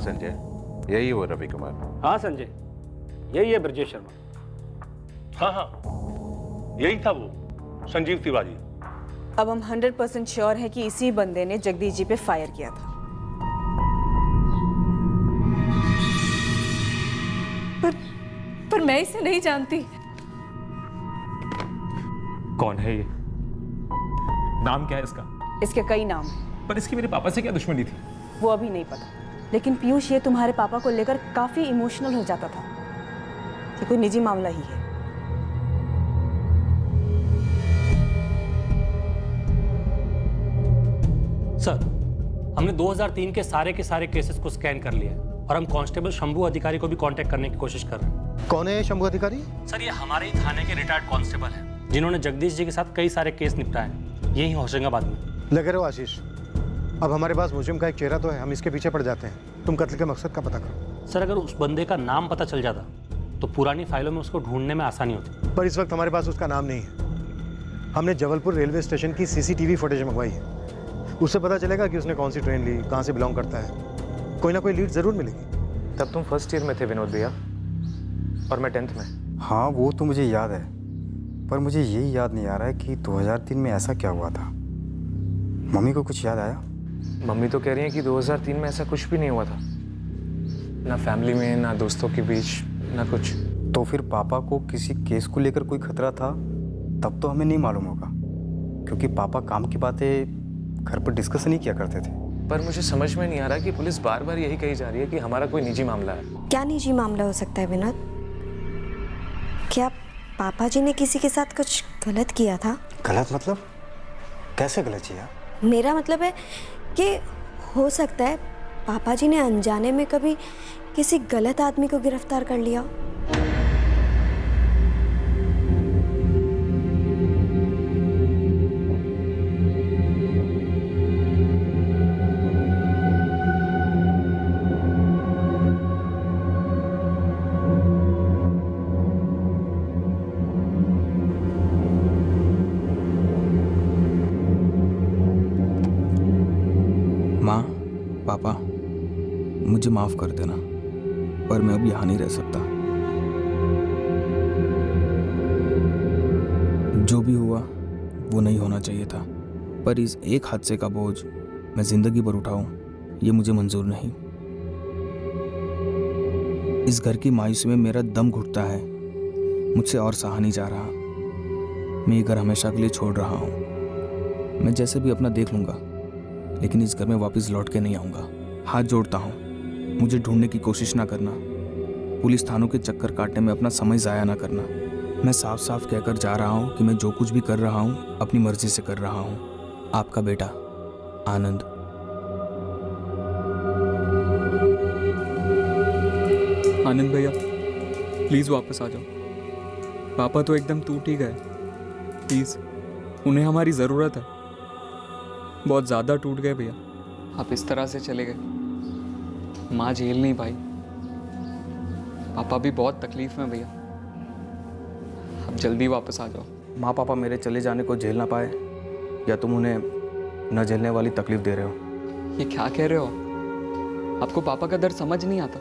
संजय, यही हो रवि कुमार? हाँ संजय, यही है ब्रजेश शर्मा। हाँ हाँ, यही था वो, संजीव तिवारी। अब हम 100% श्योर हैं कि इसी बंदे ने जगदीश जी पे फायर किया था। पर मैं इसे नहीं जानती। कौन है ये? नाम क्या है इसका? इसके कई नाम हैं। पर इसकी मेरे पापा से क्या दुश्मनी थी? वो अभी नहीं पता, लेकिन पीयूष ये तुम्हारे पापा को लेकर काफी इमोशनल हो जाता था। ये कोई निजी मामला ही है। सर, हमने 2003 के सारे केसेस को स्कैन कर लिया है और हम कांस्टेबल शंभू अधिकारी को भी कांटेक्ट करने की कोशिश कर रहे हैं। कौन है ये शंभू अधिकारी? सर, ये हमारे ही थाने के रिटायर्ड कांस्टेबल हैं जिन्होंने जगदीश जी के साथ कई सारे केस निपटाए हैं, यही होशंगाबाद में। लगे रहो आशीष, अब हमारे पास मुजरिम का एक चेहरा तो है, हम इसके पीछे पड़ जाते हैं। तुम कत्ल के मकसद का पता करो। सर, अगर उस बंदे का नाम पता चल जाता तो पुरानी फाइलों में उसको ढूंढने में आसानी होती। पर इस वक्त हमारे पास उसका नाम नहीं है। हमने जबलपुर रेलवे स्टेशन की सीसीटीवी फुटेज मंगवाई है, उससे पता चलेगा कि उसने कौन सी ट्रेन ली, कहाँ से बिलोंग करता है। कोई ना कोई लीड जरूर मिलेगी। तब तुम फर्स्ट ईयर में थे विनोद भैया, और मैं 10th में। हाँ वो तो मुझे याद है, पर मुझे यही याद नहीं आ रहा है कि 2003 में ऐसा क्या हुआ था। मम्मी को कुछ याद आया? मम्मी तो कह रही हैं कि 2003 में ऐसा कुछ भी नहीं हुआ था, ना फैमिली में, ना दोस्तों के बीच, ना कुछ। तो फिर पापा को किसी केस को लेकर कोई खतरा था, तब तो हमें नहीं मालूम होगा, क्योंकि पापा काम की बातें घर पर डिस्कस नहीं किया करते थे। पर मुझे समझ में नहीं आ रहा कि पुलिस बार बार यही कही जा रही है कि हमारा कोई निजी मामला है। क्या निजी मामला हो सकता है विनोद? क्या पापा जी ने किसी के साथ कुछ गलत किया था? गलत मतलब? कैसे गलत किया? मेरा मतलब है कि हो सकता है पापा जी ने अनजाने में कभी किसी गलत आदमी को गिरफ्तार कर लिया। माँ, पापा, मुझे माफ़ कर देना, पर मैं अब यहाँ नहीं रह सकता। जो भी हुआ वो नहीं होना चाहिए था, पर इस एक हादसे का बोझ मैं ज़िंदगी भर उठाऊं, ये मुझे मंजूर नहीं। इस घर की मायूसी में मेरा दम घुटता है, मुझसे और सहा नहीं जा रहा। मैं ये घर हमेशा के लिए छोड़ रहा हूँ। मैं जैसे भी अपना देख लूँगा, लेकिन इस घर में वापस लौट के नहीं आऊँगा। हाथ जोड़ता हूँ, मुझे ढूंढने की कोशिश ना करना, पुलिस थानों के चक्कर काटने में अपना समय ज़ाया ना करना। मैं साफ साफ कहकर जा रहा हूँ कि मैं जो कुछ भी कर रहा हूँ अपनी मर्जी से कर रहा हूँ। आपका बेटा आनंद। आनंद भैया, प्लीज़ वापस आ जाओ। पापा तो एकदम टूट ही गए। प्लीज़, उन्हें हमारी ज़रूरत है। बहुत ज़्यादा टूट गए भैया। आप इस तरह से चले गए, माँ झेल नहीं पाई। पापा भी बहुत तकलीफ में भैया, अब जल्दी वापस आ जाओ। माँ पापा मेरे चले जाने को झेल ना पाए, या तुम उन्हें न झेलने वाली तकलीफ दे रहे हो? ये क्या कह रहे हो? आपको पापा का दर्द समझ नहीं आता?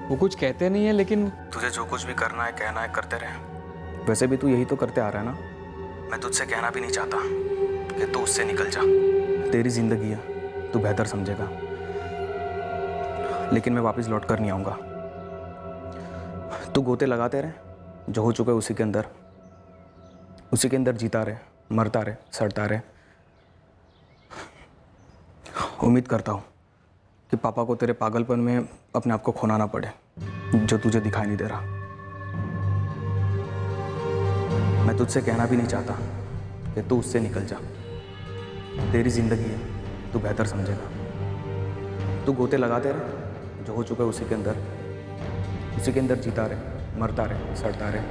वो कुछ कहते नहीं है, लेकिन तुझे जो कुछ भी करना है कहना है करते रहे। वैसे भी तू यही तो करते आ रहा है ना। मैं तुझसे कहना भी नहीं चाहता कि तू उससे निकल जा। तेरी जिंदगी है, तू बेहतर समझेगा, लेकिन मैं वापस लौट कर नहीं आऊँगा। तू गोते लगाते रहे, जो हो चुका है उसी के अंदर जीता रहे, मरता रहे, सड़ता रहे। उम्मीद करता हूँ कि पापा को तेरे पागलपन में अपने आप को खोना ना पड़े, जो तुझे दिखाई नहीं दे रहा। मैं तुझसे कहना भी नहीं चाहता कि तू उससे निकल जा। तेरी जिंदगी है, तू बेहतर समझेगा। तू गोते लगाते रहे, जो हो चुका है उसी के अंदर जीता रहे, मरता रहे, सड़ता रहे।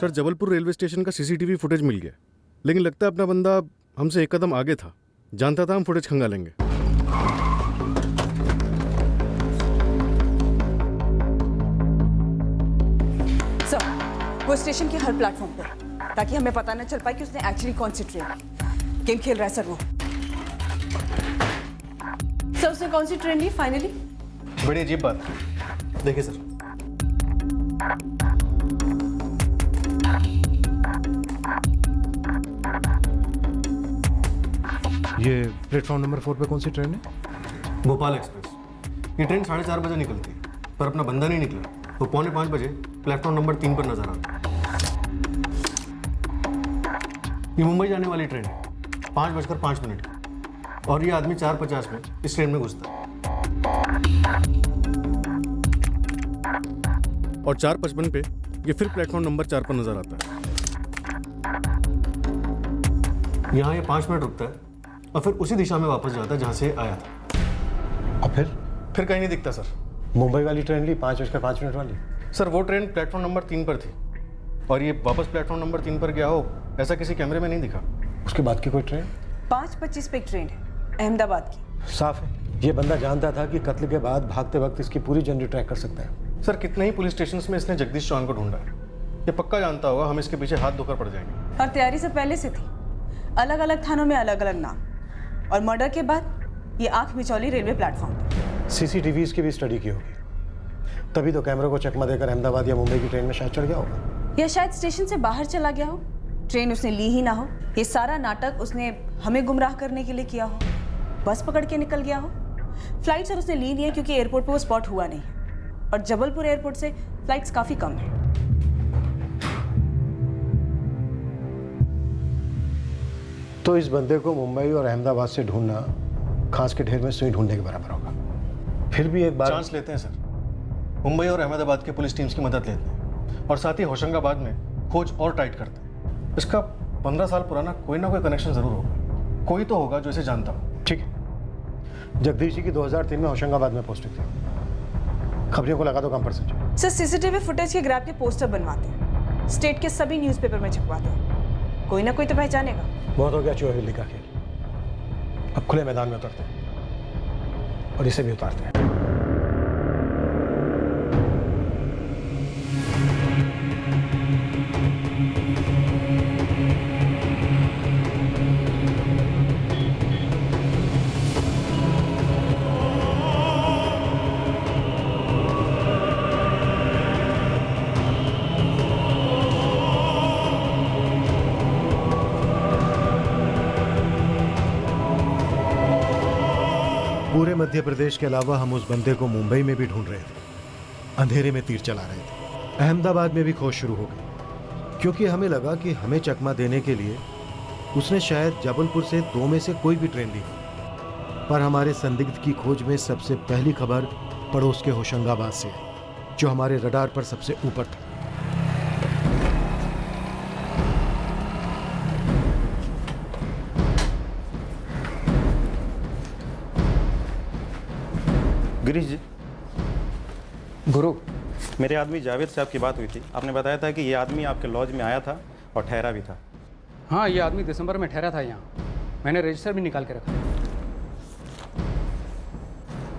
सर जबलपुर रेलवे स्टेशन का सीसीटीवी फुटेज मिल गया, लेकिन लगता है अपना बंदा हमसे एक कदम आगे था। जानता था हम फुटेज खंगालेंगे। सर वो स्टेशन के हर प्लेटफॉर्म पर, ताकि हमें पता न चल पाए कि उसने एक्चुअली कौन सी ट्रेन गेम खेल रहा है। सर वो सर उसने कौन सी ट्रेन ली फाइनली? बड़ी अजीब बात है। देखिए सर, ये प्लेटफॉर्म नंबर 4 पे कौन सी ट्रेन है? भोपाल एक्सप्रेस। ये ट्रेन 4:30 बजे निकलती है, पर अपना बंदा नहीं निकला तो 4:45 बजे प्लेटफॉर्म नंबर 3 पर नजर आता है। ये मुंबई जाने वाली ट्रेन है, 5:05 की, और ये आदमी 4:50 में इस ट्रेन में घुसता है और 4:55 पे ये फिर प्लेटफॉर्म नंबर 4 पर नजर आता है। यहाँ ये 5 मिनट रुकता है और फिर उसी दिशा में वापस जाता है जहाँ से आया था। और फिर कहीं नहीं दिखता सर। मुंबई वाली ट्रेन ली 5:05 वाली। सर वो ट्रेन प्लेटफॉर्म नंबर 3 पर थी और ये वापस प्लेटफॉर्म नंबर 3 पर गया हो, ऐसा किसी कैमरे में नहीं दिखा। उसके बाद की कोई ट्रेन 5:25 पे एक ट्रेन है अहमदाबाद की। साफ है, ये बंदा जानता था कि कत्ल के बाद भागते वक्त इसकी पूरी जर्नी ट्रैक कर सकता है। सर कितने ही पुलिस स्टेशन में इसने जगदीश चौहान को ढूंढा है। ये पक्का जानता होगा हम इसके पीछे हाथ धोकर पड़ जाएंगे। और तैयारी से पहले से थी, अलग अलग थानों में अलग अलग नाम, और मर्डर के बाद ये आंख मिचौली रेलवे प्लेटफॉर्म पर। सीसीटीवीज की भी स्टडी की होगी, तभी तो कैमरे को चकमा देकर अहमदाबाद या मुंबई की ट्रेन में शायद चढ़ गया होगा। या शायद स्टेशन से बाहर चला गया हो, ट्रेन उसने ली ही ना हो। ये सारा नाटक उसने हमें गुमराह करने के लिए किया हो, बस पकड़ के निकल गया हो। फ्लाइट सर उसने ली नहीं है क्योंकि एयरपोर्ट पे वो स्पॉट हुआ नहीं है, और जबलपुर एयरपोर्ट से फ्लाइट्स काफ़ी कम है। तो इस बंदे को मुंबई और अहमदाबाद से ढूंढना खास के ढेर में सुई ढूंढने के बराबर होगा। फिर भी एक बार चांस लेते हैं सर, मुंबई और अहमदाबाद के पुलिस टीम्स की मदद लेते हैं और साथ ही होशंगाबाद में खोज और टाइट करते हैं। इसका 15 साल पुराना कोई ना कोई कनेक्शन जरूर होगा, कोई तो होगा जो इसे जानता हो। ठीक है, जगदीश जी की 2003 में होशंगाबाद में पोस्टिंग थी। खबरियों को लगा दो कम % सर सीसीटीवी फुटेज के ग्रैब के पोस्टर बनवाते हैं, स्टेट के सभी न्यूज़पेपर में छपवाते हैं, कोई ना कोई तो पहचानेगा। बहुत हो गया चोर का खेल, अब खुले मैदान में उतरते हैं और इसे भी उतारते हैं। पूरे मध्य प्रदेश के अलावा हम उस बंदे को मुंबई में भी ढूंढ रहे थे, अंधेरे में तीर चला रहे थे। अहमदाबाद में भी खोज शुरू हो गई, क्योंकि हमें लगा कि हमें चकमा देने के लिए उसने शायद जबलपुर से 2 में से कोई भी ट्रेन ली। पर हमारे संदिग्ध की खोज में सबसे पहली खबर पड़ोस के होशंगाबाद से आई, जो हमारे रडार पर सबसे ऊपर था। गिरीश जी, गुरु, मेरे आदमी जावेद से आपकी बात हुई थी। आपने बताया था कि ये आदमी आपके लॉज में आया था और ठहरा भी था। हाँ, ये आदमी दिसंबर में ठहरा था यहाँ, मैंने रजिस्टर भी निकाल के रखा।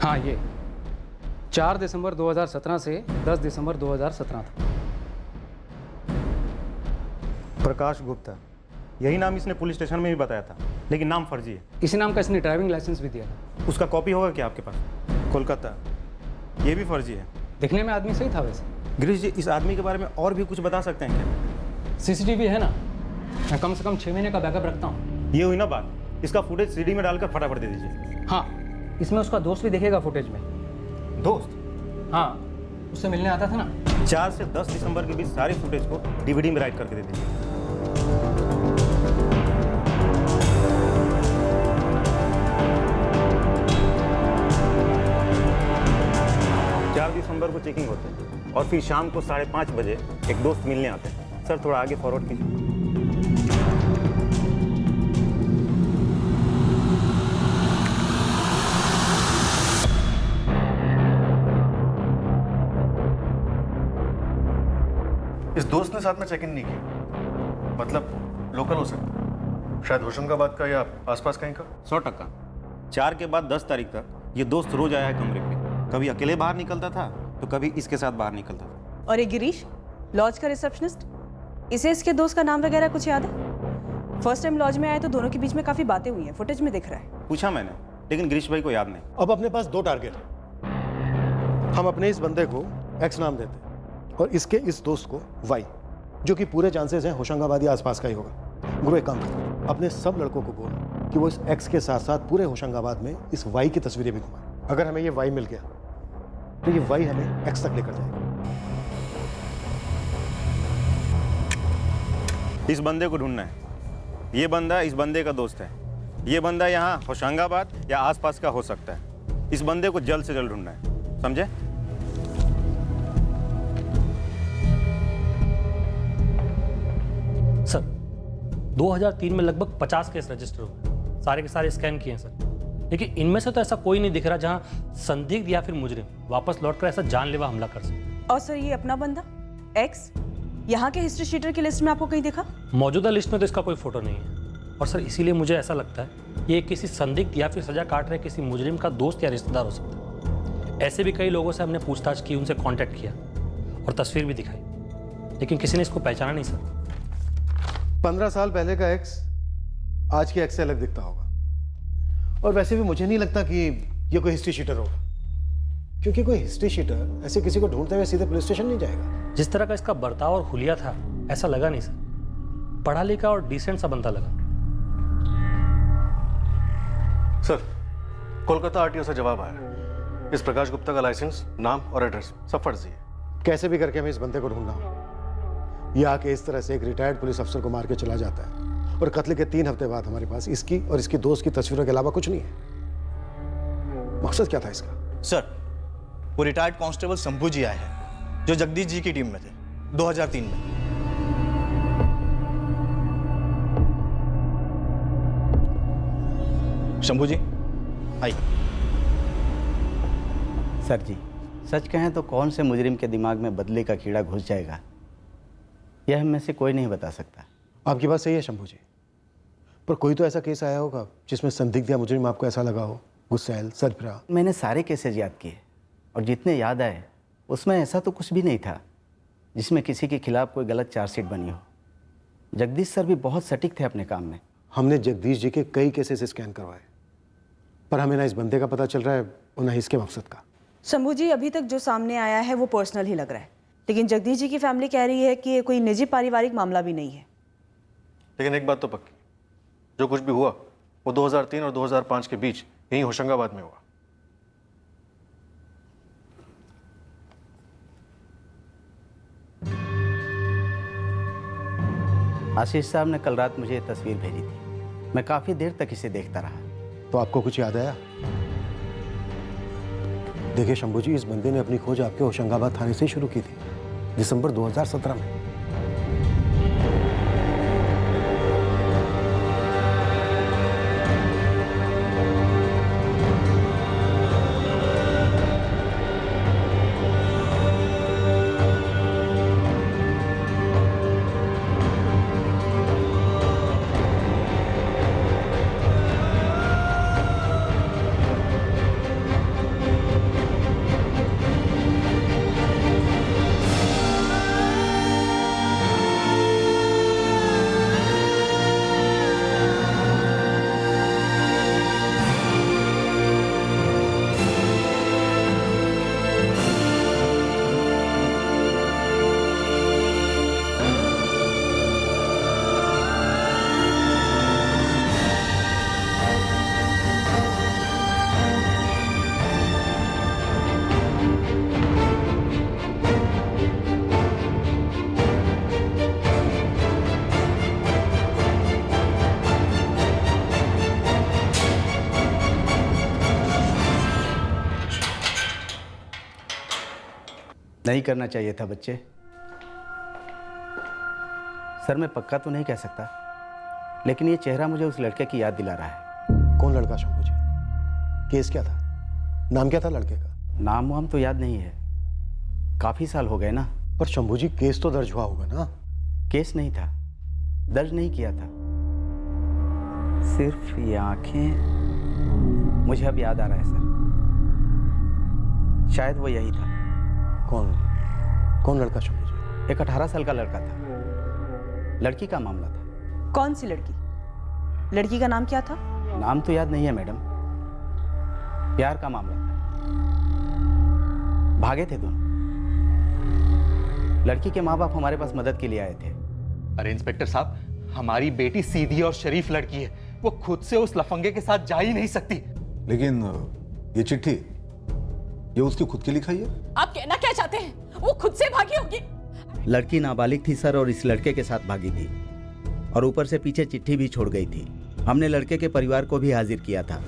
हाँ, ये 4 दिसंबर 2017 से 10 दिसंबर 2017 था। प्रकाश गुप्ता, यही नाम इसने पुलिस स्टेशन में भी बताया था, लेकिन नाम फर्जी है। इसी नाम का इसने ड्राइविंग लाइसेंस भी दिया था। उसका कॉपी होगा क्या आपके पास? कोलकाता, ये भी फर्जी है। दिखने में आदमी सही था वैसे। गिरीश जी, इस आदमी के बारे में और भी कुछ बता सकते हैं क्या? सीसीटीवी है ना, मैं कम से कम 6 महीने का बैकअप रखता हूँ। ये हुई ना बात, इसका फुटेज सीडी में डालकर फटाफट दे दीजिए। हाँ, इसमें उसका दोस्त भी देखेगा फुटेज में। दोस्त? हाँ, उससे मिलने आता था ना। 4 से 10 दिसंबर के बीच सारे फुटेज को डीवीडी में राइट करके दे दीजिए। 4 दिसंबर को चेकिंग होते हैं और फिर शाम को 5:30 बजे एक दोस्त मिलने आते हैं। सर थोड़ा आगे फॉरवर्ड कीजिए। इस दोस्त उसने साथ में चेक इन नहीं किया। मतलब लोकल हो सकता, शायद होशंगाबाद का या आसपास कहीं का। 100%। 4 के बाद 10 तारीख तक ये दोस्त रोज आया है कमरे पे। कभी अकेले बाहर निकलता था तो कभी इसके साथ बाहर निकलता था। और ये गिरीश, लॉज का रिसेप्शनिस्ट, इसे इसके दोस्त का नाम वगैरह कुछ याद है? फर्स्ट टाइम लॉज में आए तो दोनों के बीच में काफी बातें हुई हैं, फुटेज में दिख रहा है। पूछा मैंने, लेकिन गिरीश भाई को याद नहीं। अब अपने पास 2 टारगेट है। हम अपने इस बंदे को एक्स नाम देते हैं और इसके इस दोस्त को वाई, जो कि पूरे चांसेस हैं होशंगाबाद या आसपास का ही होगा। गुरु एक काम कर, अपने सब लड़कों को बोल कि वो इस एक्स के साथ साथ पूरे होशंगाबाद में इस वाई की तस्वीरें भी घुमाएं। अगर हमें ये वाई मिल गया तो ये वाई हमें एक्स तक लेकर जाएगा। इस बंदे को ढूंढना है। ये बंदा इस बंदे का दोस्त है। ये बंदा यहाँ होशंगाबाद या आसपास का हो सकता है। इस बंदे को जल्द से जल्द ढूंढना है, समझे? सर 2003 में लगभग 50 केस रजिस्टर हुए, सारे के सारे स्कैन किए हैं सर, लेकिन इनमें से तो ऐसा कोई नहीं दिख रहा जहां संदिग्ध या फिर मुजरिम वापस लौटकर ऐसा जानलेवा हमला कर सके। और सर ये अपना बंदा एक्स यहाँ के हिस्ट्री शीटर की लिस्ट में आपको कहीं देखा? मौजूदा लिस्ट में तो इसका कोई फोटो नहीं है, और सर इसीलिए मुझे ऐसा लगता है ये किसी संदिग्ध या फिर सजा काट रहे किसी मुजरिम का दोस्त या रिश्तेदार हो सकता है। ऐसे भी कई लोगों से हमने पूछताछ की, उनसे कांटेक्ट किया और तस्वीर भी दिखाई, लेकिन किसी ने इसको पहचाना नहीं सर। 15 साल पहले का एक्स आज के एक्स से अलग दिखता होगा, और वैसे भी मुझे नहीं लगता कि ये कोई हिस्ट्री शीटर होगा, क्योंकि कोई हिस्ट्री शीटर ऐसे किसी को ढूंढते हुए सीधे पुलिस स्टेशन नहीं जाएगा। जिस तरह का इसका बर्ताव और हुलिया था ऐसा लगा नहीं सर, पढ़ा लिखा और डिसेंट सा बनता लगा। सर कोलकाता आरटीओ से जवाब आया, इस प्रकाश गुप्ता का लाइसेंस, नाम और एड्रेस सब फर्जी है। कैसे भी करके हमें इस बंदे को ढूंढना हो। ये आके इस तरह से एक रिटायर्ड पुलिस अफसर को मार के चला जाता है, और कत्ल के 3 हफ्ते बाद हमारे पास इसकी और इसकी दोस्त की तस्वीरों के अलावा कुछ नहीं है। मकसद क्या था इसका? सर वो रिटायर्ड कांस्टेबल शंभू जी आए हैं जो जगदीश जी की टीम में थे 2003 में। शंभू जी आइए। सर जी, सच कहें तो कौन से मुजरिम के दिमाग में बदले का कीड़ा घुस जाएगा यह हम में से कोई नहीं बता सकता। आपकी बात सही है शंभू जी, पर कोई तो ऐसा केस आया होगा जिसमें संदिग्ध या मुजरिम आपको ऐसा लगा हो, गुस्सैल, सरफराज। मैंने सारे केसेज याद किए और जितने याद आए उसमें ऐसा तो कुछ भी नहीं था जिसमें किसी के खिलाफ कोई गलत चार्जशीट बनी हो। जगदीश सर भी बहुत सटीक थे अपने काम में। हमने जगदीश जी के कई केसेस स्कैन करवाए, पर हमें ना इस बंदे का पता चल रहा है और ना इसके मकसद का। शंभू जी अभी तक जो सामने आया है वो पर्सनल ही लग रहा है, लेकिन जगदीश जी की फैमिली कह रही है कि ये कोई निजी पारिवारिक मामला भी नहीं है। लेकिन एक बात तो पक्की, जो कुछ भी हुआ वो 2003 और 2005 के बीच यहीं होशंगाबाद में हुआ। आशीष साहब ने कल रात मुझे ये तस्वीर भेजी थी, मैं काफ़ी देर तक इसे देखता रहा। तो आपको कुछ याद आया? देखिए शंभू जी, इस बंदे ने अपनी खोज आपके होशंगाबाद थाने से ही शुरू की थी, दिसंबर 2017 में। नहीं करना चाहिए था बच्चे। सर मैं पक्का तो नहीं कह सकता, लेकिन ये चेहरा मुझे उस लड़के की याद दिला रहा है। कौन लड़का शंभू जी? केस क्या था? नाम क्या था लड़के का? नाम वाम तो याद नहीं है, काफी साल हो गए ना। पर शंभू जी केस तो दर्ज हुआ होगा ना? केस नहीं था, दर्ज नहीं किया था। सिर्फ ये आंखें, मुझे अब याद आ रहा है सर, शायद वो यही था। कौन लड़का शंभू जी? एक 18 साल का लड़का था, लड़की का मामला था। कौन सी लड़की? लड़की का नाम क्या था? नाम तो याद नहीं है मैडम, प्यार का मामला था। भागे थे दोनों। लड़की के माँ बाप हमारे पास मदद के लिए आए थे। अरे इंस्पेक्टर साहब, हमारी बेटी सीधी और शरीफ लड़की है, वो खुद से उस लफंगे के साथ जा ही नहीं सकती। लेकिन ये चिट्ठी, ये उसकी खुद की लिखाई है? आप कहना क्या चाहते हैं? वो खुद से भागी होगी? लड़की नाबालिग थी सर, और इस लड़के के साथ भागी थी, और ऊपर से पीछे चिट्ठी भी छोड़ गई थी। हमने लड़के के परिवार को भी हाजिर किया था।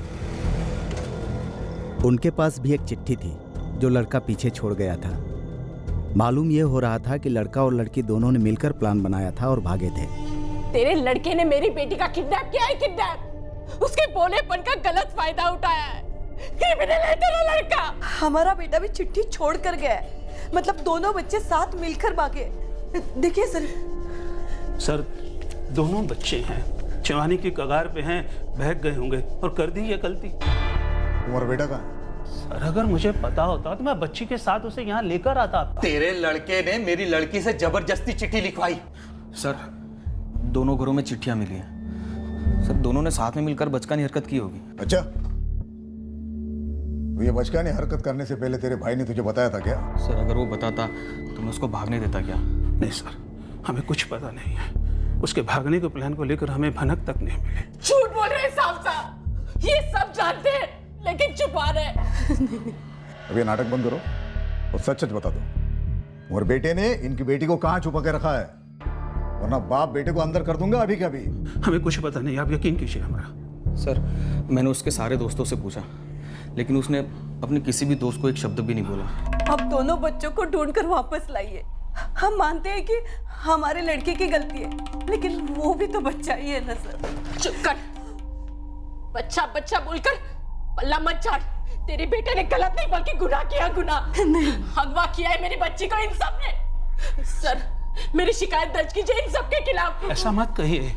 उनके पास भी एक चिट्ठी थी जो लड़का पीछे छोड़ गया था। मालूम यह हो रहा था कि लड़का और लड़की दोनों ने मिलकर प्लान बनाया था और भागे थे। तेरे लड़के ने मेरी बेटी का किडनैप किया है, किडनैप। उसके बोलेपन का गलत फायदा उठाया है। क्रिमिनल है तेरा लड़का। हमारा बेटा भी चिट्ठी छोड़ कर गया है, मतलब दोनों बच्चे साथ मिलकर भागे। देखिए सर, दोनों बच्चे हैं, जवानी की कगार पे हैं, बहक गए होंगे और कर दी ये गलती। तुम्हारा बेटा कहाँ है? सर, अगर मुझे पता होता तो मैं बच्ची के साथ उसे यहाँ लेकर आता। तेरे लड़के ने मेरी लड़की से जबरदस्ती चिट्ठी लिखवाई। सर, दोनों घरों में चिट्ठियां मिली हैं। सर, दोनों ने साथ में मिलकर बचकानी हरकत की होगी। अच्छा, तो ये बचकानी हरकत करने से पहले तेरे भाई ने तुझे बताया था क्या? सर, अगर वो बताता तो मैं उसको भागने देता क्या? नहीं सर, हमें कुछ पता नहीं है। उसके भागने के प्लान को लेकर हमें भनक तक नहीं मिली। झूठ बोल रहे हैं साहब साहब, ये सब जानते हैं लेकिन छुपा रहे। अब ये नाटक बंद करो और सच सच बता दो, और बेटे ने इनकी बेटी को कहाँ छुपा के रखा है, वरना बाप बेटे को अंदर कर दूंगा अभी कभी। हमें कुछ पता नहीं, आप यकीन कीजिए हमारा। सर, मैंने उसके सारे दोस्तों से पूछा, लेकिन उसने अपने किसी भी दोस्त को एक शब्द भी नहीं बोला। अब दोनों बच्चों को ढूंढकर वापस लाइए। हम मानते हैं कि हमारे लड़के की गलती है, लेकिन वो भी तो बच्चा ही है ना सर। चुप कर, बच्चा बच्चा बोलकर पल्ला मत झाड़। तेरे बेटे ने गलत नहीं बल्कि गुनाह किया, गुनाह। नहीं, अगवा किया है मेरी बच्ची को इन सब ने। सर, मेरी शिकायत दर्ज कीजिए इन सब के खिलाफ। ऐसा मत कहिए,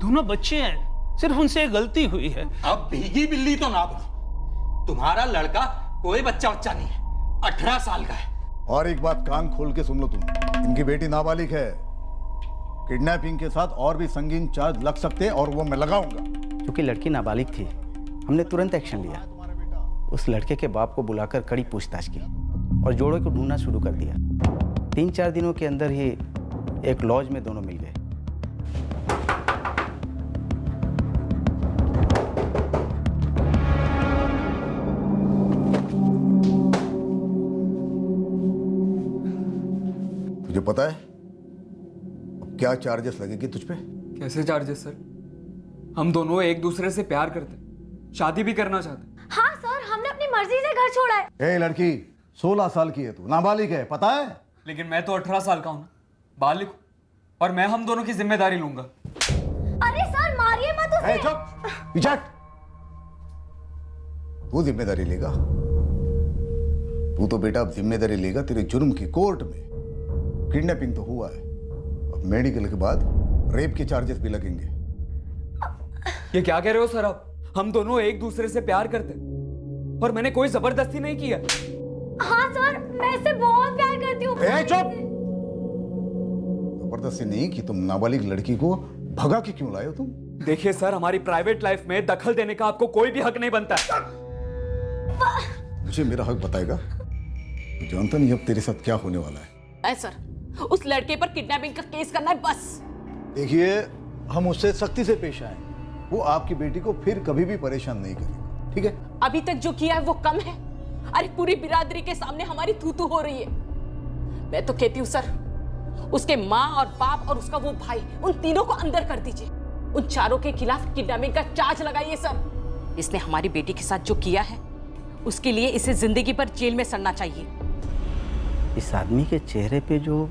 दोनों बच्चे हैं, सिर्फ उनसे गलती हुई है। अब भीगी बिल्ली तो ना बनो, तुम्हारा लड़का कोई बच्चा नहीं है, 18 साल का है। और एक बात कान खोल के सुन लो तुम, इनकी बेटी नाबालिग है। किडनैपिंग के साथ और भी संगीन चार्ज लग सकते हैं और वो मैं लगाऊंगा। क्योंकि लड़की नाबालिग थी, हमने तुरंत एक्शन लिया। उस लड़के के बाप को बुलाकर कड़ी पूछताछ की और जोड़ों को ढूंढना शुरू कर दिया। 3-4 दिनों के अंदर ही एक लॉज में दोनों मिल गए। तुझे पता है अब क्या चार्जेस लगेगी तुझ पे? कैसे चार्जेस सर? हम दोनों एक दूसरे से प्यार करते, शादी भी करना चाहते। हाँ सर, हमने अपनी मर्जी से घर छोड़ा है। ए लड़की, 16 साल की है तू, नाबालिग है, पता है? लेकिन मैं तो 18 साल का हूं ना, बालिग हूं, और मैं हम दोनों की जिम्मेदारी लूंगा। अरे सर, मारिए मत उसे। चुप, पीछे हट। तू जिम्मेदारी लेगा? तू तो बेटा अब जिम्मेदारी लेगा तेरे जुर्म की कोर्ट में। किडनैपिंग तो हुआ है, अब मेडिकल के बाद रेप के चार्जेस भी लगेंगे। ये क्या कह रहे हो सर आप? हम दोनों एक दूसरे से प्यार करते और मैंने कोई जबरदस्ती नहीं किया। हाँ सर, मैं इससे बहुत प्यार करती हूँ। चुप! जबरदस्ती नहीं कि तुम नाबालिग लड़की को भगा के क्यों लाए हो तुम? देखिए सर, हमारी प्राइवेट लाइफ में दखल देने का आपको कोई भी हक नहीं बनता है। मुझे मेरा हक बताएगा? तो जानता नहीं अब तेरे साथ क्या होने वाला है। सर, उस लड़के पर किडनैपिंग का केस करना है बस। देखिए, हम उससे सख्ती से पेश आए, वो आपकी बेटी को फिर कभी भी परेशान नहीं करेगा, ठीक है? अभी तक जो किया है वो कम है। अरे पूरी बिरादरी के सामने हमारी थू-थू हो रही है। मैं तो कहती हूँ सर, उसके माँ और बाप और उसका वो भाई, उन तीनों को अंदर कर दीजिए। उन चारों के खिलाफ किडनैपिंग का चार्ज लगाइए सर। इसने हमारी बेटी के साथ जो किया है उसके लिए इसे जिंदगी भर जेल में सड़ना चाहिए। इस आदमी के चेहरे पे जो,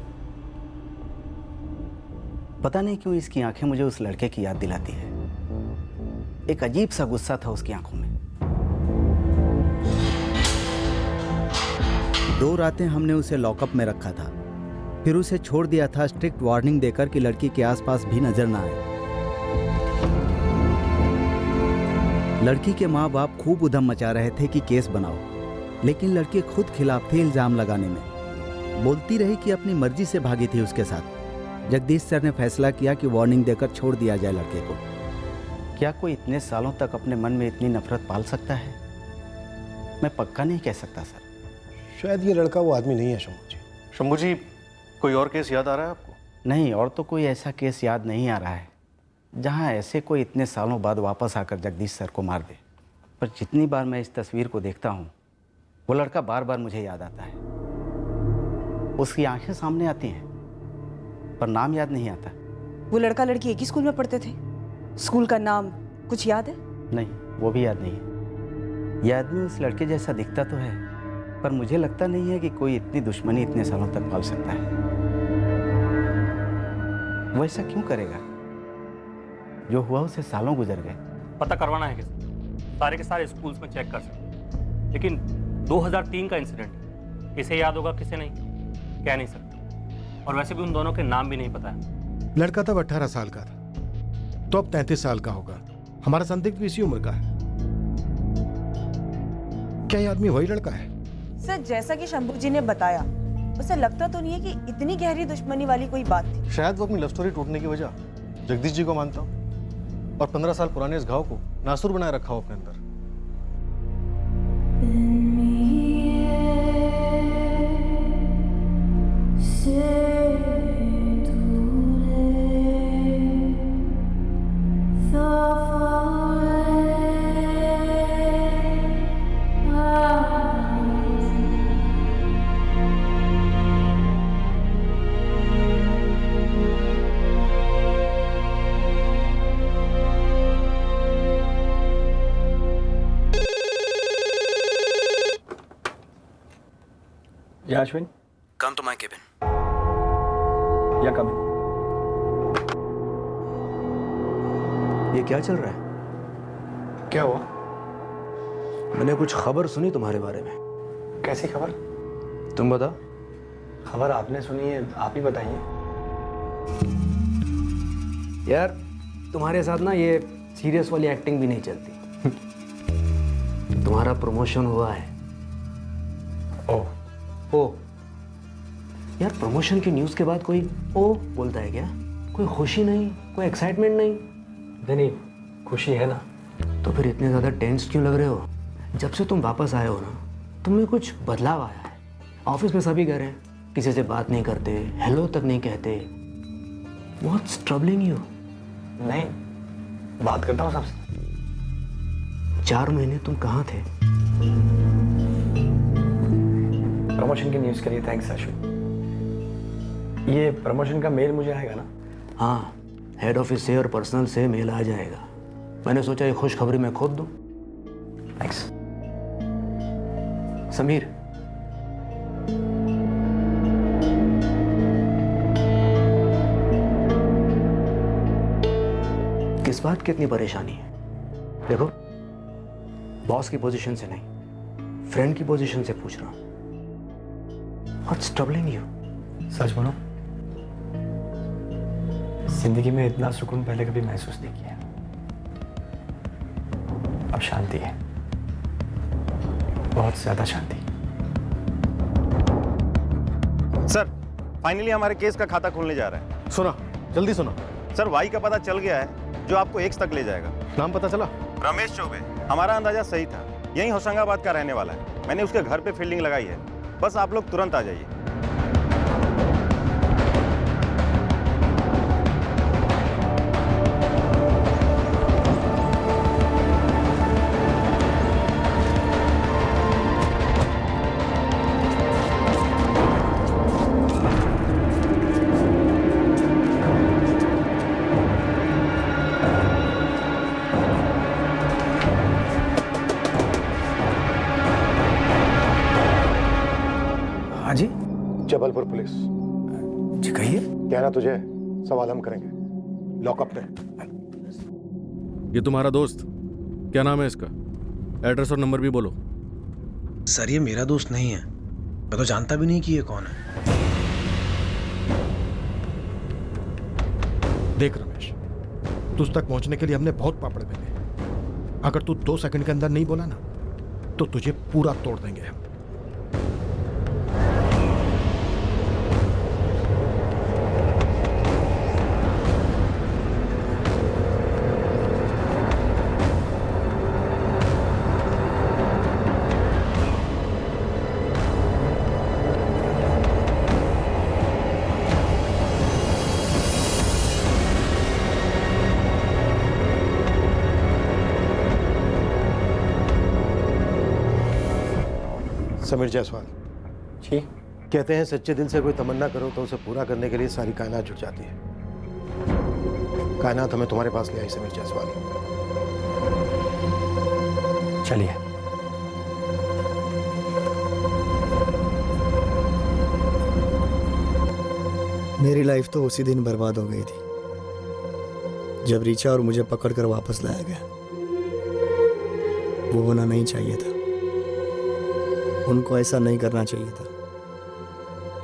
पता नहीं क्यों इसकी आंखें मुझे उस लड़के की याद दिलाती है। एक अजीब सा गुस्सा था उसकी आंखों में। 2 रातें हमने उसे लॉकअप में रखा था। फिर उसे छोड़ दिया था स्ट्रिक्ट वार्निंग देकर कि लड़की के आसपास भी नजर ना आए। लड़की के माँ बाप खूब उधम मचा रहे थे कि केस बनाओ, लेकिन लड़की खुद खिलाफ थे इल्जाम लगाने में। बोलती रही कि अपनी मर्जी से भागी थी उसके साथ। जगदीश सर ने फैसला किया कि वार्निंग देकर छोड़ दिया जाए लड़के को। क्या कोई इतने सालों तक अपने मन में इतनी नफरत पाल सकता है? मैं पक्का नहीं कह सकता सर। शायद ये लड़का वो आदमी नहीं है शंभू जी। शंभू जी, कोई और केस याद आ रहा है आपको? नहीं, और तो कोई ऐसा केस याद नहीं आ रहा है जहां ऐसे कोई इतने सालों बाद वापस आकर जगदीश सर को मार दे। पर जितनी बार मैं इस तस्वीर को देखता हूं, वो लड़का बार बार मुझे याद आता है। उसकी आंखें सामने आती हैं, पर नाम याद नहीं आता। वो लड़का लड़की एक ही स्कूल में पढ़ते थे? स्कूल का नाम कुछ याद है? नहीं, वो भी याद नहीं है। यह आदमी उस लड़के जैसा दिखता तो है, पर मुझे लगता नहीं है कि कोई इतनी दुश्मनी इतने सालों तक पाल सकता है। वो ऐसा क्यों करेगा? जो हुआ उसे सालों गुजर गए। पता करवाना है किसी? सारे के सारे स्कूल्स में चेक कर सकते, लेकिन 2003 का इंसिडेंट किसे याद होगा किसे नहीं, कह नहीं सकते। और वैसे भी उन दोनों के नाम भी नहीं पता है। लड़का तब 18 साल का था, तो अब 33 साल का होगा। हमारा संदिग्ध भी इसी उम्र का है। क्या ये आदमी वही लड़का है? सर, जैसा कि शंभू जी ने बताया, उसे लगता तो नहीं है कि इतनी गहरी दुश्मनी वाली कोई बात थी। शायद वो अपनी लव स्टोरी टूटने की वजह जगदीश जी को मानता हूँ, और 15 साल पुराने इस घाव को नासूर बनाए रखा हो अपने अंदर। Yeah, Ashwin? Come to my cabin. Yeah, come in. ये क्या चल रहा है? क्या हुआ? मैंने कुछ खबर सुनी तुम्हारे बारे में। कैसी खबर? तुम बताओ। खबर आपने सुनी है, आप ही बताइए। यार, तुम्हारे साथ ना ये सीरियस वाली एक्टिंग भी नहीं चलती। तुम्हारा प्रमोशन हुआ है। ओ यार, प्रमोशन की न्यूज़ के बाद कोई ओ बोलता है क्या? कोई खुशी नहीं, कोई एक्साइटमेंट नहीं? नहीं, खुशी है ना। तो फिर इतने ज़्यादा टेंस क्यों लग रहे हो? जब से तुम वापस आए हो ना, तुम में कुछ बदलाव आया है। ऑफिस में सभी कह रहे हैं, किसी से बात नहीं करते, हेलो तक नहीं कहते। What's troubling you? नहीं, बात करता हूँ सबसे। 4 महीने तुम कहाँ थे? प्रमोशन की न्यूज़ के लिए थैंक्स अश्विन। ये प्रमोशन का मेल मुझे आएगा ना? हाँ, हेड ऑफिस से और पर्सनल से मेल आ जाएगा। मैंने सोचा ये खुशखबरी मैं खुद दूं। थैंक्स। समीर, किस बात की इतनी परेशानी है? देखो, बॉस की पोजीशन से नहीं, फ्रेंड की पोजीशन से पूछ रहा हूं। What's troubling you? सच बोलो, जिंदगी में इतना सुकून पहले कभी महसूस नहीं किया। अब शांति है, बहुत ज्यादा शांति। सर, फाइनली हमारे केस का खाता खुलने जा रहा है। सुना, जल्दी सुना। सर, वाई का पता चल गया है, जो आपको X तक ले जाएगा। नाम पता चला? रमेश चौबे। हमारा अंदाजा सही था, यही होशंगाबाद का रहने वाला है। मैंने उसके घर पे फील्डिंग लगाई है, बस आप लोग तुरंत आ जाइए। जी, जबलपुर पुलिस। जी कहिए। कहना तुझे, सवाल हम करेंगे। लॉकअप में। ये तुम्हारा दोस्त, क्या नाम है इसका? एड्रेस और नंबर भी बोलो। सर, ये मेरा दोस्त नहीं है। मैं तो जानता भी नहीं कि ये कौन है। तुझ तक पहुंचने के लिए हमने बहुत पापड़ बेले। अगर तू 2 सेकंड के अंदर नहीं बोला ना तो तुझे पूरा तोड़ देंगे हम। समीर जायसवाल जी। कहते हैं सच्चे दिल से कोई तमन्ना करो तो उसे पूरा करने के लिए सारी कायनात जुट जाती है। कायनात हमें तुम्हारे पास ले आई समीर जायसवाल। चलिए। मेरी लाइफ तो उसी दिन बर्बाद हो गई थी जब रीचा और मुझे पकड़कर वापस लाया गया। वो होना नहीं चाहिए था, उनको ऐसा नहीं करना चाहिए था।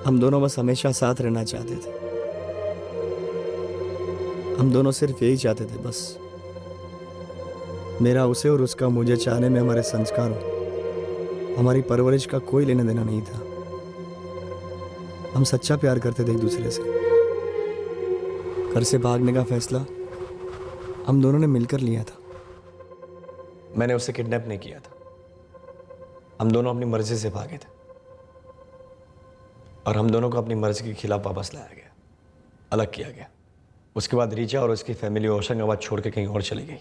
हम दोनों बस हमेशा साथ रहना चाहते थे। हम दोनों सिर्फ यही चाहते थे, बस मेरा उसे और उसका मुझे चाहने में हमारे संस्कारों, हमारी परवरिश का कोई लेना देना नहीं था। हम सच्चा प्यार करते थे एक दूसरे से। घर से भागने का फैसला हम दोनों ने मिलकर लिया था। मैंने उसे किडनैप नहीं किया था, हम दोनों अपनी मर्जी से भागे थे और हम दोनों को अपनी मर्जी के खिलाफ वापस लाया गया, अलग किया गया। उसके बाद रीचा और उसकी फैमिली होशंगाबाद छोड़ के कहीं और चली गई।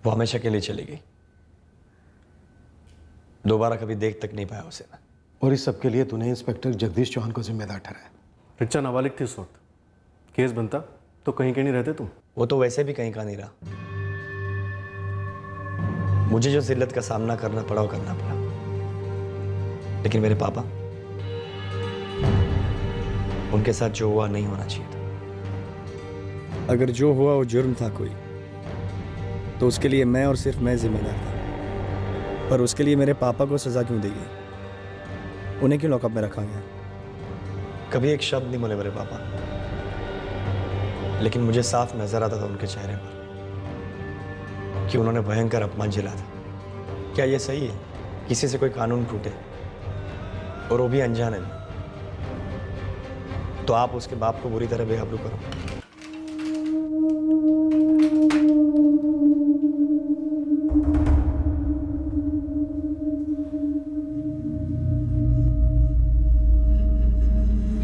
वो हमेशा के लिए चली गई। दोबारा कभी देख तक नहीं पाया उसे मैं। और इस सब के लिए तूने इंस्पेक्टर जगदीश चौहान को जिम्मेदार ठहराया। रिचा नाबालिग थी उस वक्त, केस बनता तो कहीं नहीं रहते तुम। वो तो वैसे भी कहीं का नहीं रहा। मुझे जो जिल्लत का सामना करना पड़ा वो करना पड़ा, लेकिन मेरे पापा, उनके साथ जो हुआ नहीं होना चाहिए था। अगर जो हुआ वो जुर्म था कोई, तो उसके लिए मैं और सिर्फ मैं जिम्मेदार था। पर उसके लिए मेरे पापा को सजा क्यों दी गई? उन्हें क्यों लॉकअप में रखा गया? कभी एक शब्द नहीं बोले मेरे पापा, लेकिन मुझे साफ नजर आता था उनके चेहरे पर कि उन्होंने भयंकर अपमान झेला था। क्या ये सही है किसी से कोई कानून टूटे, और वो भी अनजाने में? तो आप उसके बाप को बुरी तरह बेआबरू करो।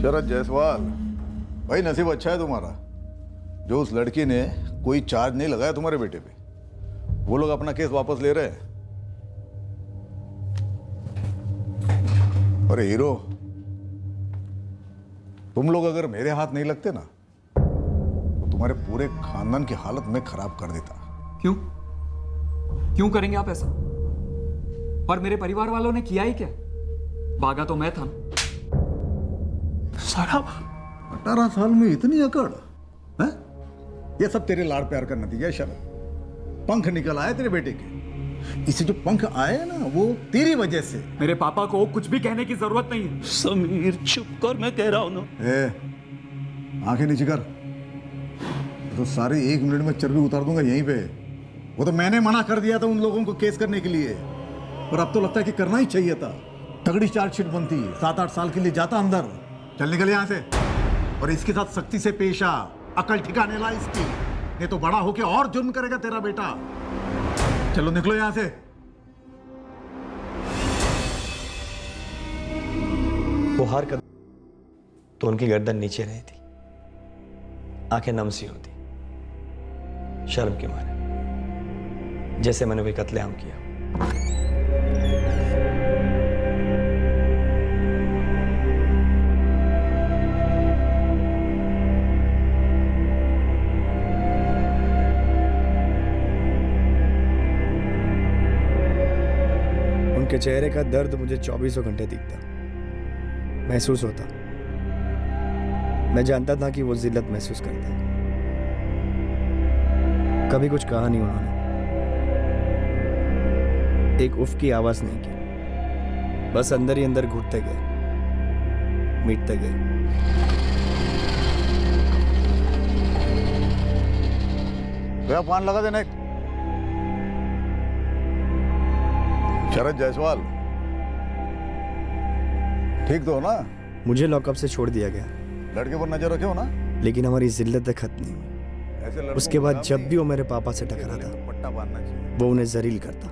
शरद जायसवाल, भाई नसीब अच्छा है तुम्हारा जो उस लड़की ने कोई चार्ज नहीं लगाया तुम्हारे बेटे पे। वो लोग अपना केस वापस ले रहे हैं। अरे हीरो, तुम लोग अगर मेरे हाथ नहीं लगते ना तो तुम्हारे पूरे खानदान की हालत में खराब कर देता। क्यों क्यों करेंगे आप ऐसा? और मेरे परिवार वालों ने किया ही क्या? भागा तो मैं था। साहब 18 साल में इतनी अकड़ है? ये सब तेरे लाड़ प्यार का नतीजा है शरद। पंख निकल आए तेरे बेटे के। इसे जो पंख आए ना वो तेरी वजह से। मेरे पापा को कुछ भी कहने की जरूरत नहीं है। समीर चुप कर, मैं कह रहा हूं ना। आंखें नीचे कर, तो सारे 1 मिनट में चर्बी उतार दूंगा यहीं पे। वो तो मैंने मना कर दिया था उन लोगों को केस करने के लिए, पर अब तो लगता है कि करना ही चाहिए था। तगड़ी चार्जशीट बनती, 7-8 साल के लिए जाता अंदर। चल निकल यहां से, और इसके साथ सख्ती से पेश आ। अकल ठिकाने ला इसकी, नहीं तो बड़ा होके और जुर्म करेगा तेरा बेटा। चलो निकलो यहां से। वो हर कदम तो उनकी गर्दन नीचे रही थी, आंखें नम सी होती शर्म के मारे, जैसे मैंने कोई कत्लेआम किया। उनके चेहरे का दर्द मुझे 24 घंटे दिखता, महसूस होता। मैं जानता था कि वो जिल्लत महसूस करता है। कभी कुछ कहा नहीं उन्होंने, एक उफ की आवाज नहीं की, बस अंदर ही अंदर घुटते गए, मिटते गए। भैया पान लगा देना एक। शरद जायसवाल ठीक तो हो ना? मुझे लॉकअप से छोड़ दिया गया, लड़के पर नजर रखे हो ना? लेकिन हमारी जिल्लतें खत्म नहीं हुई। ऐसे लड़कों उसके को बाद गुलाम जब नहीं, भी वो मेरे पापा से टकरा था पट्टा बांधना चाहिए। वो उन्हें जलील करता।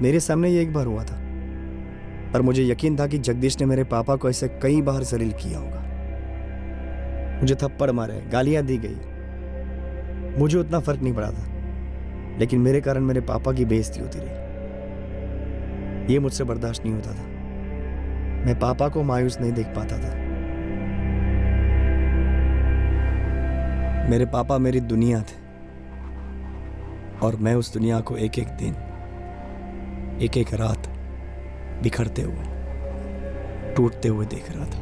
मेरे सामने ये एक बार हुआ था, पर मुझे यकीन था कि जगदीश ने मेरे पापा को ऐसे कई बार जलील किया होगा। मुझे थप्पड़ मारे, गालियां दी गई, मुझे उतना फर्क नहीं पड़ा था, लेकिन मेरे कारण मेरे पापा की बेइज्जती होती रही। ये मुझसे बर्दाश्त नहीं होता था। मैं पापा को मायूस नहीं देख पाता था। मेरे पापा मेरी दुनिया थे और मैं उस दुनिया को एक एक दिन, एक एक रात बिखरते हुए, टूटते हुए देख रहा था।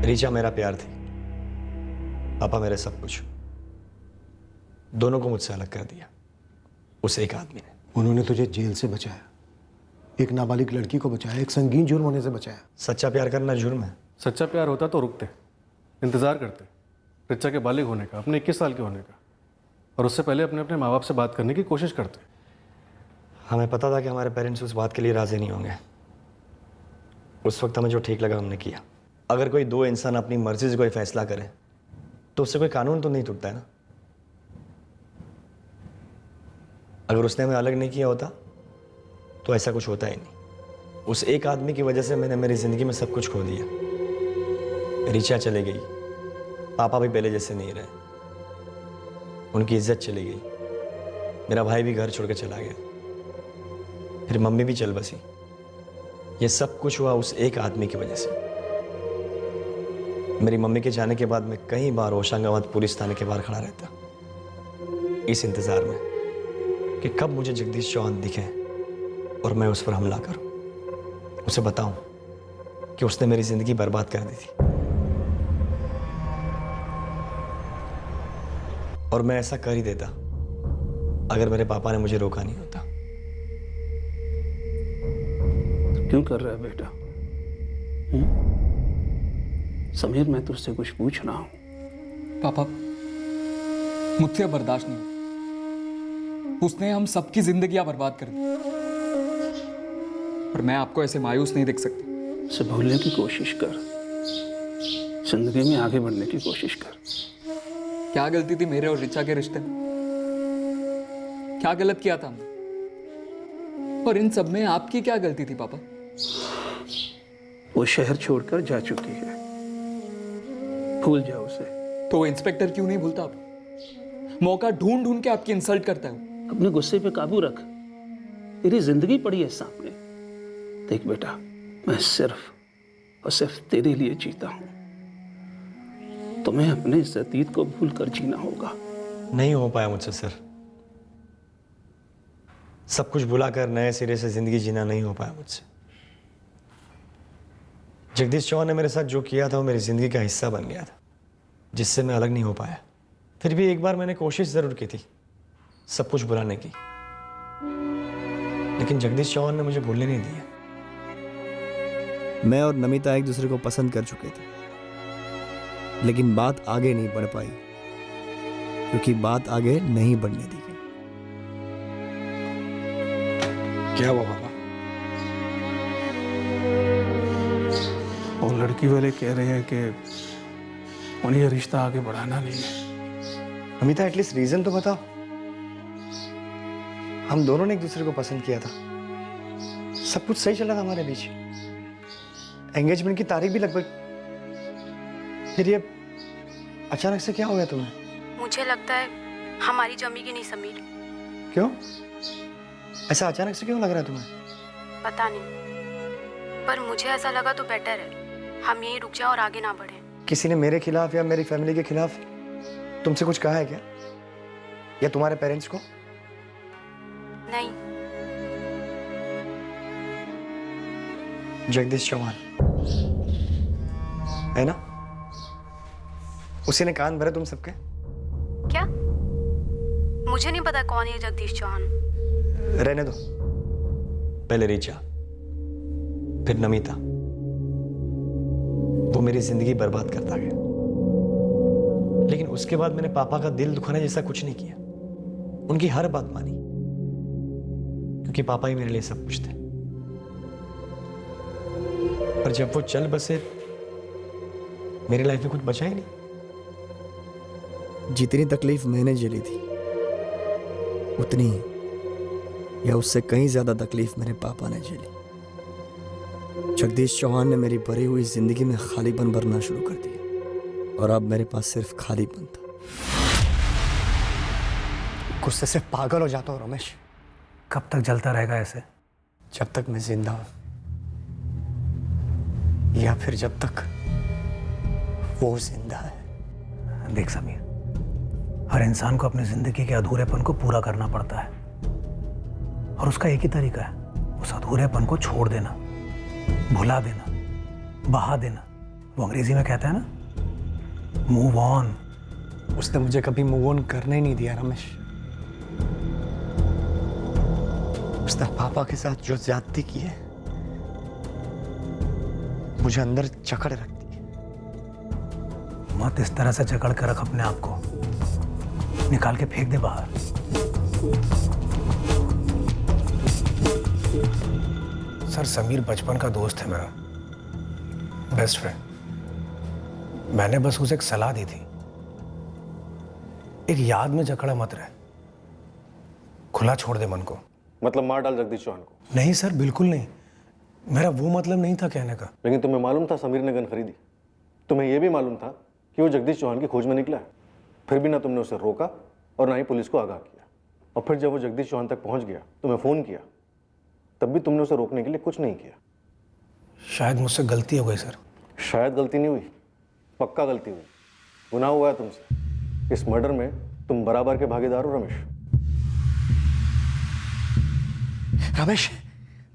रीचा मेरा प्यार थी, पापा मेरे सब कुछ। दोनों को मुझसे अलग कर दिया उस एक आदमी ने। उन्होंने तुझे जेल से बचाया, एक नाबालिग लड़की को बचाया, एक संगीन जुर्म होने से बचाया। सच्चा प्यार करना जुर्म है। सच्चा प्यार होता तो रुकते, इंतज़ार करते रिचा के बालिग होने का, अपने 21 साल के होने का, और उससे पहले अपने अपने माँ बाप से बात करने की कोशिश करते। हमें पता था कि हमारे पेरेंट्स उस बात के लिए राजी नहीं होंगे। उस वक्त हमें जो ठीक लगा हमने किया। अगर कोई दो इंसान अपनी मर्जी से कोई फैसला करे तो उससे कोई कानून तो नहीं टूटता है ना। अगर उसने हमें अलग नहीं किया होता तो ऐसा कुछ होता ही नहीं। उस एक आदमी की वजह से मैंने मेरी ज़िंदगी में सब कुछ खो दिया। रीचा चले गई, पापा भी पहले जैसे नहीं रहे, उनकी इज्जत चली गई, मेरा भाई भी घर छोड़ के चला गया, फिर मम्मी भी चल बसी। ये सब कुछ हुआ उस एक आदमी की वजह से। मेरी मम्मी के जाने के बाद मैं कई बार होशंगाबाद पुलिस थाने के बाहर खड़ा रहता, इस इंतज़ार में कि कब मुझे जगदीश चौहान दिखे और मैं उस पर हमला करूं, उसे बताऊं कि उसने मेरी ज़िंदगी बर्बाद कर दी थी। और मैं ऐसा कर ही देता अगर मेरे पापा ने मुझे रोका नहीं होता। क्यों कर रहा है बेटा? समीर, मैं तुझसे कुछ पूछ रहा हूं। पापा, मुझसे अब बर्दाश्त नहीं। उसने हम सबकी जिंदगियां बर्बाद कर दी और मैं आपको ऐसे मायूस नहीं देख सकती। उसे भूलने की कोशिश कर, जिंदगी में आगे बढ़ने की कोशिश कर। क्या गलती थी मेरे और रिचा के रिश्ते में? क्या गलत किया था हमने? और इन सब में आपकी क्या गलती थी पापा? वो शहर छोड़कर जा चुकी है, भूल जाओ उसे। तो वो इंस्पेक्टर क्यों नहीं भूलता? आप मौका ढूंढ ढूंढ के आपकी इंसल्ट करता है। अपने गुस्से पे काबू रख, तेरी जिंदगी पड़ी है सामने। देख बेटा, मैं सिर्फ और सिर्फ तेरे लिए जीता हूं। तुम्हें अपने इस अतीत को भूल कर जीना होगा। नहीं हो पाया मुझसे सर। सब कुछ भुलाकर नए सिरे से जिंदगी जीना नहीं हो पाया मुझसे। जगदीश चौहान ने मेरे साथ जो किया था वो मेरी जिंदगी का हिस्सा बन गया था, जिससे मैं अलग नहीं हो पाया। फिर भी एक बार मैंने कोशिश जरूर की थी सब कुछ भुलाने की, लेकिन जगदीश चौहान ने मुझे भूलने नहीं दिया। मैं और नमिता एक दूसरे को पसंद कर चुके थे, लेकिन बात आगे नहीं बढ़ पाई क्योंकि बात आगे नहीं बढ़ने दी गई। क्या हुआ पापा? और लड़की वाले कह रहे हैं कि उन्हें ये रिश्ता आगे बढ़ाना नहीं है। अमिता, एटलीस्ट रीजन तो बताओ। हम दोनों ने एक दूसरे को पसंद किया था, सब कुछ सही चला था हमारे बीच, एंगेजमेंट की तारीख भी लगभग, फिर ये अचानक से क्या हो गया तुम्हें? मुझे लगता है हमारी जमेगी नहीं समीर। क्यों? ऐसा अचानक से क्यों लग रहा है तुम्हें? पता नहीं, पर मुझे ऐसा लगा तो बेटर है हम यहीं रुक जाए और आगे ना बढ़े। किसी ने मेरे खिलाफ या मेरी फैमिली के खिलाफ तुमसे कुछ कहा है क्या, या तुम्हारे पेरेंट्स को? नहीं। जगदीश चौहान है ना, उसी ने कान भरे तुम सबके। क्या? मुझे नहीं पता कौन है जगदीश चौहान। रहने दो, पहले रीचा, फिर नमिता। वो मेरी जिंदगी बर्बाद करता गया। लेकिन उसके बाद मैंने पापा का दिल दुखाने जैसा कुछ नहीं किया। उनकी हर बात मानी, क्योंकि पापा ही मेरे लिए सब कुछ थे। पर जब वो चल बसे, मेरी लाइफ में कुछ बचा ही नहीं। जितनी तकलीफ मैंने झेली थी, उतनी ही या उससे कहीं ज्यादा तकलीफ मेरे पापा ने झेली। जगदीश चौहान ने मेरी भरी हुई जिंदगी में खालीपन भरना शुरू कर दिया, और अब मेरे पास सिर्फ खालीपन था। गुस्से से पागल हो जाता हूँ रमेश। कब तक जलता रहेगा ऐसे? जब तक मैं जिंदा हूं, या फिर जब तक वो जिंदा है। देख समीर, हर इंसान को अपनी जिंदगी के अधूरेपन को पूरा करना पड़ता है, और उसका एक ही तरीका है, उस अधूरेपन को छोड़ देना, भुला देना, बहा देना। वो अंग्रेजी में कहता है ना, मूव ऑन। उसने मुझे कभी मूव ऑन करने ही नहीं दिया रमेश। उसने पापा के साथ जो ज्यादती की है, मुझे अंदर जकड़ रखती है। मत इस तरह से जकड़ कर रख अपने आप को, निकाल के फेंक दे बाहर। सर, समीर बचपन का दोस्त है मेरा, बेस्ट फ्रेंड। मैंने बस उसे एक सलाह दी थी, एक याद में जकड़ा मत रहे, खुला छोड़ दे मन को। मतलब मार डाल जगदीश चौहान को? नहीं सर, बिल्कुल नहीं। मेरा वो मतलब नहीं था कहने का। लेकिन तुम्हें मालूम था समीर ने गन खरीदी, तुम्हें यह भी मालूम था कि वो जगदीश चौहान की खोज में निकला है, फिर भी ना तुमने उसे रोका और ना ही पुलिस को आगाह किया। और फिर जब वो जगदीश चौहान तक पहुंच गया, तुम्हें फ़ोन किया, तब भी तुमने उसे रोकने के लिए कुछ नहीं किया। शायद मुझसे गलती हो गई सर। शायद गलती नहीं हुई, पक्का गलती हुई। गुनाह हुआ है तुमसे। इस मर्डर में तुम बराबर के भागीदार हो रमेश। रमेश,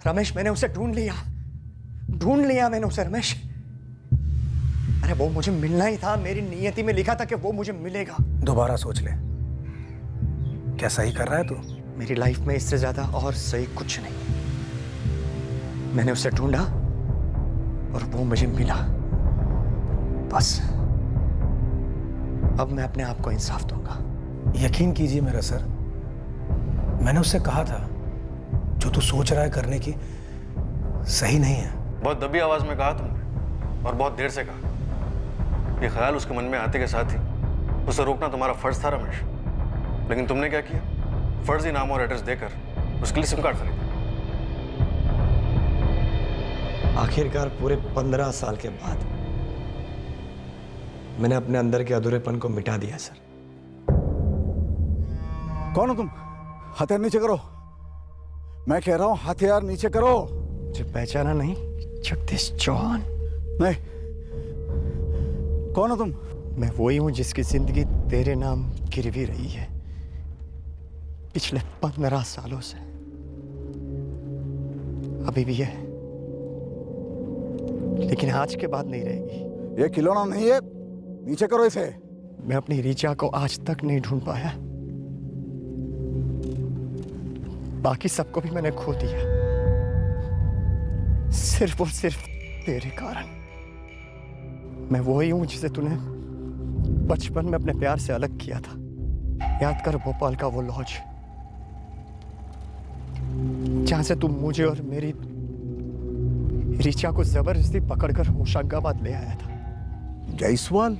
रमेश, मैंने उसे ढूंढ लिया मैंने उसे रमेश। अरे वो मुझे मिलना ही था, मेरी नियति में लिखा था कि वो मुझे मिलेगा। दोबारा सोच ले, क्या सही कर रहा है तू? मेरी लाइफ में इससे ज्यादा और सही कुछ नहीं। मैंने उसे ढूंढा और वो मुझे मिला, बस। अब मैं अपने आप को इंसाफ दूंगा। यकीन कीजिए मेरा सर, मैंने उससे कहा था जो तू सोच रहा है करने की सही नहीं है। बहुत दबी आवाज में कहा तुमने, और बहुत देर से कहा। ये ख्याल उसके मन में आते के साथ ही उसे रोकना तुम्हारा फर्ज था रमेश। लेकिन तुमने क्या किया? फर्जी नाम और एड्रेस देकर उसके लिए सिम कार्ड खरीदा। आखिरकार पूरे 15 साल के बाद मैंने अपने अंदर के अधूरेपन को मिटा दिया सर। कौन हो तुम? हथियार नीचे करो। मैं कह रहा हूं हथियार नीचे करो। मुझे पहचाना नहीं? जगदीश चौहान। नहीं। कौन हो तुम? मैं वही हूं जिसकी जिंदगी तेरे नाम गिरवी रही है पिछले 15 सालों से। अभी भी है, लेकिन आज के बाद नहीं रहेगी। ये खिलौना नहीं है, नीचे करो इसे। मैं अपनी रीचा को आज तक नहीं ढूंढ पाया। बाकी सबको भी मैंने खो दिया, सिर्फ और सिर्फ तेरे कारण। मैं वही हूं जिसे तूने बचपन में अपने प्यार से अलग किया था। याद कर भोपाल का वो लॉज, जहां से तू मुझे और मेरी रीचा को जबरदस्ती पकड़कर होशंगाबाद ले आया था। जायसवाल?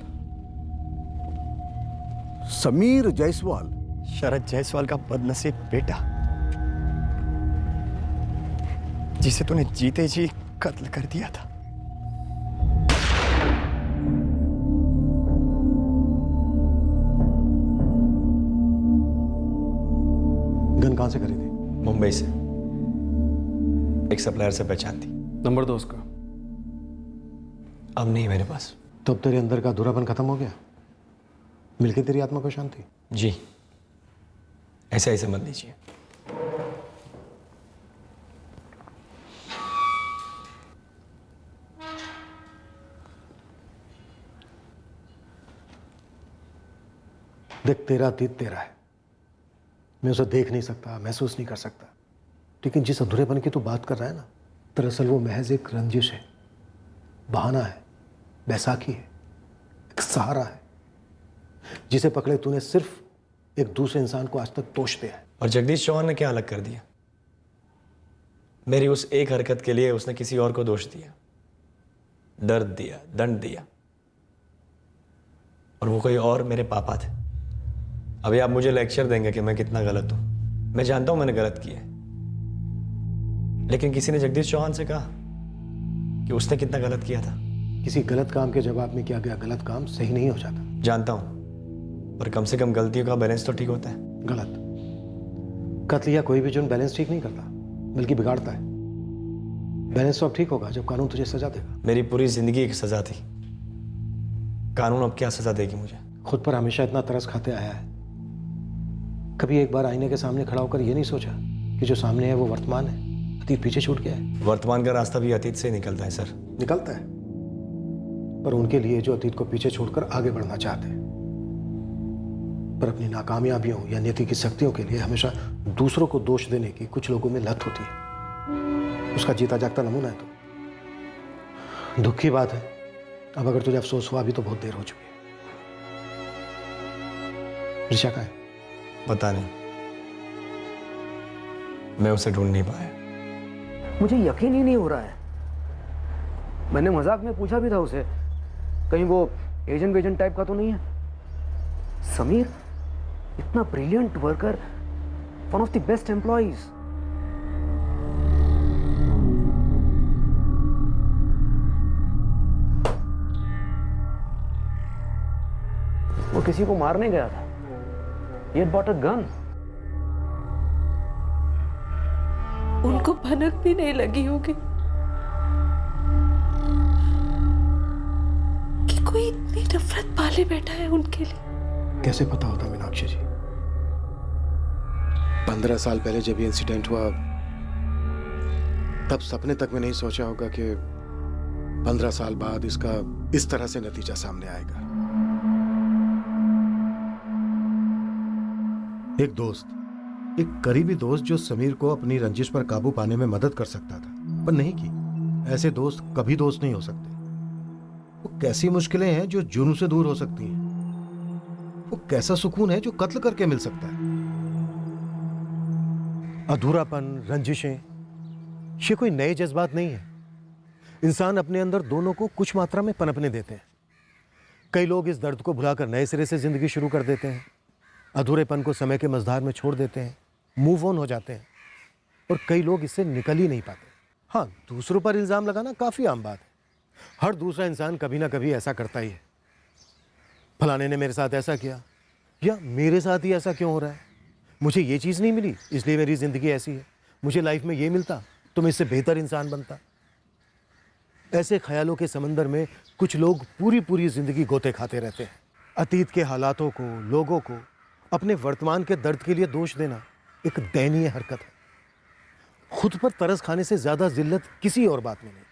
समीर जायसवाल? शरद जायसवाल का बदनसीब बेटा, जिसे तूने जीते जी कत्ल कर दिया था। गन कहां से खरीदी? मुंबई से, एक सप्लायर से पहचान थी। नंबर दो उसका। अब नहीं मेरे पास। तो अब तेरे अंदर का अधूरापन खत्म हो गया? मिलके तेरी आत्मा को शांति? जी, ऐसा ही समझ लीजिए। देख, तेरा अतीत तेरा है। मैं उसे देख नहीं सकता, महसूस नहीं कर सकता। लेकिन जिस अधूरेपन की तू बात कर रहा है ना, दरअसल वो महज एक रंजिश है, बहाना है, बैसाखी है, एक सहारा है। जिसे पकड़े तूने सिर्फ एक दूसरे इंसान को आज तक दोष दिया है। और जगदीश चौहान ने क्या अलग कर दिया? मेरी उस एक हरकत के लिए उसने किसी और को दोष दिया, दर्द दिया, दंड दिया, और वो कोई और मेरे पापा थे। अभी आप मुझे लेक्चर देंगे कि मैं कितना गलत हूं। मैं जानता हूं मैंने गलत किया है, लेकिन किसी ने जगदीश चौहान से कहा कि उसने कितना गलत किया था। किसी गलत काम के जवाब में किया गया गलत काम सही नहीं हो जाता। जानता हूं, पर कम से कम गलतियों का बैलेंस तो ठीक होता है। गलत कत्ल या कोई भी जुर्म बैलेंस ठीक नहीं करता, बल्कि बिगाड़ता है। बैलेंस तो अब ठीक होगा जब कानून तुझे सजा देगा। मेरी पूरी जिंदगी एक सजा थी, कानून अब क्या सजा देगी मुझे? खुद पर हमेशा इतना तरस खाते आया है, कभी एक बार आईने के सामने खड़ा होकर ये नहीं सोचा कि जो सामने है वो वर्तमान है, अतीत पीछे छूट गया है। वर्तमान का रास्ता भी अतीत से निकलता है सर। निकलता है, पर उनके लिए जो अतीत को पीछे छोड़कर आगे बढ़ना चाहते हैं, पर अपनी नाकामयाबियों या नीति की शक्तियों के लिए हमेशा दूसरों को दोष देने की कुछ लोगों में लत होती है। उसका जीता जागता नमूना है तो। दुख की बात है, अब अगर तुझे अफसोस हुआ अभी तो बहुत देर हो चुकी है। ऋषा कहाँ है? पता नहीं, मैं उसे ढूंढ नहीं पाया। मुझे यकीन ही नहीं हो रहा है। मैंने मजाक में पूछा भी था उसे, कहीं वो एजेंट वेजेंट टाइप का तो नहीं है। समीर इतना brilliant worker, one of the best employees. वो किसी को मारने गया था। He had bought a gun. उनको भनक भी नहीं लगी होगी कि कोई इतनी नफरत पाले बैठा है उनके लिए। कैसे पता होता मीनाक्षी जी? 15 साल पहले जब ये इंसिडेंट हुआ, तब सपने तक में नहीं सोचा होगा कि 15 साल बाद इसका इस तरह से नतीजा सामने आएगा। एक दोस्त, एक करीबी दोस्त जो समीर को अपनी रंजिश पर काबू पाने में मदद कर सकता था, पर नहीं की। ऐसे दोस्त कभी दोस्त नहीं हो सकते। वो कैसी मुश्किलें हैं जो जुर्म से दूर हो सकती हैं। वो कैसा सुकून है जो कत्ल करके मिल सकता है। अधूरापन, रंजिशें, ये कोई नए जज्बात नहीं है। इंसान अपने अंदर दोनों को कुछ मात्रा में पनपने देते हैं। कई लोग इस दर्द को भुलाकर नए सिरे से जिंदगी शुरू कर देते हैं, अधूरेपन को समय के मझधार में छोड़ देते हैं, मूव ऑन हो जाते हैं, और कई लोग इससे निकल ही नहीं पाते। हाँ, दूसरों पर इल्ज़ाम लगाना काफ़ी आम बात है। हर दूसरा इंसान कभी ना कभी ऐसा करता ही है। फलाने ने मेरे साथ ऐसा किया, या मेरे साथ ही ऐसा क्यों हो रहा है, मुझे ये चीज़ नहीं मिली इसलिए मेरी ज़िंदगी ऐसी है, मुझे लाइफ में ये मिलता तो मैं इससे बेहतर इंसान बनता। ऐसे ख्यालों के समंदर में कुछ लोग पूरी पूरी ज़िंदगी गोते खाते रहते हैं। अतीत के हालातों को, लोगों को अपने वर्तमान के दर्द के लिए दोष देना एक दयनीय हरकत है। खुद पर तरस खाने से ज़्यादा जिल्लत किसी और बात में नहीं।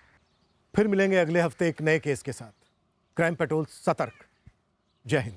फिर मिलेंगे अगले हफ्ते एक नए केस के साथ। क्राइम पेट्रोल सतर्क। जय हिंद।